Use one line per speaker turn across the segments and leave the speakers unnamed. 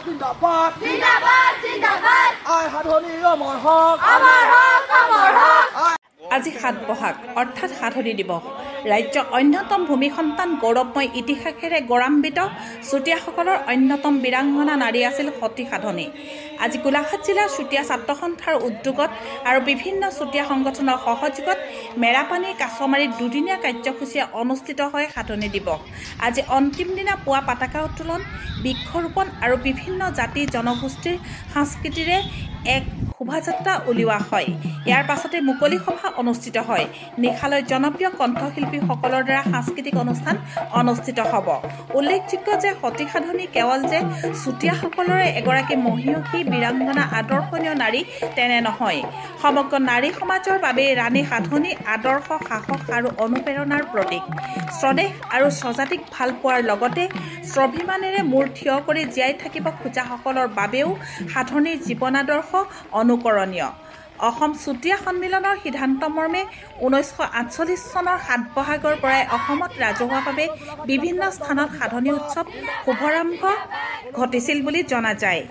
জিন্দাবাদ জিন্দাবাদ জিন্দাবাদ আই সাধনী অমৰ হক অমৰ হক অমৰ হক
আজি ৭ বহাগ অৰ্থাৎ সাধনী দিৱস ৰাজ্যৰ অন্যতম ভূমি সন্তান গৌৰৱময় ইতিহাসেৰে গৌৰৱান্বিত চুতীয়াসকলৰ অন্যতম বীৰাংগনা নাৰী আছিল সতী সাধনী। আজি গোলাঘাট জিলাৰ চুতীয়া ছাত্ৰ সন্থাৰ উদ্যোগত আৰু বিভিন্ন চুতীয়া সংগঠনৰ সহযোগত মেৰাপানীৰ কাছমাৰীত দুদিনীয়া কাৰ্যসূচীৰে অনুষ্ঠিত হয় সাধনী দিৱস। আজি অন্তিম দিনা পুৱা পতাকা উত্তোলন, বৃক্ষৰোপণ আৰু বিভিন্ন জাতি জনগোষ্ঠীৰ সংস্কৃতিৰে এক শোভাযাত্ৰা উলিওৱা হয়। ইয়াৰ পাছতে মুকলি সভা অনুষ্ঠিত হয়। নিশালৈ জনপ্ৰিয় কণ্ঠশিল্পীসকলৰ দ্বাৰা সাংস্কৃতিক অনুষ্ঠান অনুষ্ঠিত হ'ব। উল্লেখযোগ্য যে সতী সাধনী কেৱল যে চুতীয়াসকলৰে এগৰাকী মহিয়সী বীৰাংগনা আদৰ্শনীয় নাৰী তেনে নহয়, সমগ্ৰ নাৰী সমাজৰ বাবে ৰাণী সাধনী আদৰ্শ, সাহস আৰু অনুপ্ৰেৰণাৰ প্ৰতীক। স্বদেশ আৰু স্বজাতিক ভাল পোৱাৰ লগতে স্বাভিমানেৰে মূৰ থিয় কৰি জীয়াই থাকিব খোজাসকলৰ বাবেও সাধনীৰ জীৱন আদৰ্শ অনুকৰণীয়। অসম চুতীয়া সন্মিলনৰ সিদ্ধান্ত মৰ্মে 1948 চনৰ ৭ বহাগৰ পৰাই অসমত ৰাজহুৱাভাৱে বিভিন্ন স্থানত সাধনী উৎসৱ শুভাৰম্ভ ঘটিছিল বুলি জনা যায়।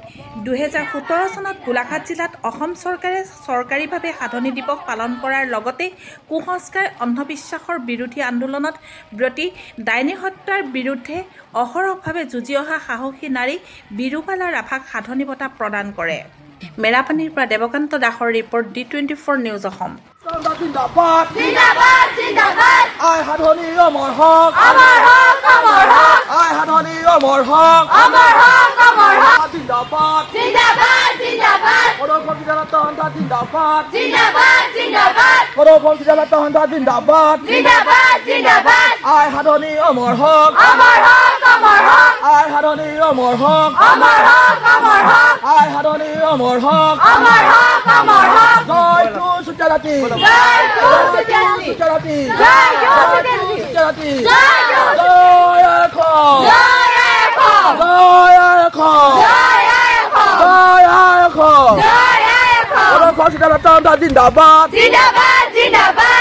2017 চনত গোলাঘাট জিলাত অসম চৰকাৰে চৰকাৰীভাৱে সাধনী দিৱস পালন কৰাৰ লগতে কুসংস্কাৰ, অন্ধবিশ্বাসৰ বিৰোধী আন্দোলনত ব্ৰতী ডাইনী হত্যাৰ বিৰুদ্ধে অহৰহভাৱে যুঁজি অহা সাহসী নাৰী বিৰুবালা ৰাভাক সাধনী বঁটা প্ৰদান কৰে। মেৰাপানীৰ পৰা দেৱকান্ত দাসৰ ৰিপৰ্ট, D24 নিউজ অসম।
জিন্দাবাদ
জিন্দাবাদ জিন্দাবাদ
আই সাধনী অমৰ হক
অমৰ হক অমৰ হক
আই সাধনী অমৰ হক
অমৰ হক অমৰ হক
জিন্দাবাদ
জিন্দাবাদ জিন্দাবাদ
সদৌ জিন্দাবাদ জিন্দাবাদ
জিন্দাবাদ জিন্দাবাদ
সদৌ জিন্দাবাদ
জিন্দাবাদ জিন্দাবাদ
আই সাধনী অমৰ হক
অমৰ হক অমৰ হক
আই সাধনী অমৰ হক
অমৰ হক অমৰ হক
আই সাধনী অমৰ হক
অমৰ হক অমৰ হক
জয় তো চুতীয়া জাতি
জয় তো চুতীয়া জাতি
চুতীয়া জাতি
জয় তো চুতীয়া জাতি
চুতীয়া জাতি
জয় তো
জয় এখন
জয় এখন
জয় এখন
জয় এখন
জয় এখন
জয় এখন
সদৌ জিন্দাবাদ
জিন্দাবাদ জিন্দাবাদ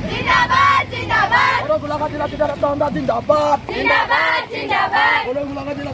জিন্দাবাদ জিন্দাবাদ
গোলাঘাট জিলা জিন্দাবাদ
জিন্দাবাদ জিন্দাবাদ
গোলাঘাট জিলা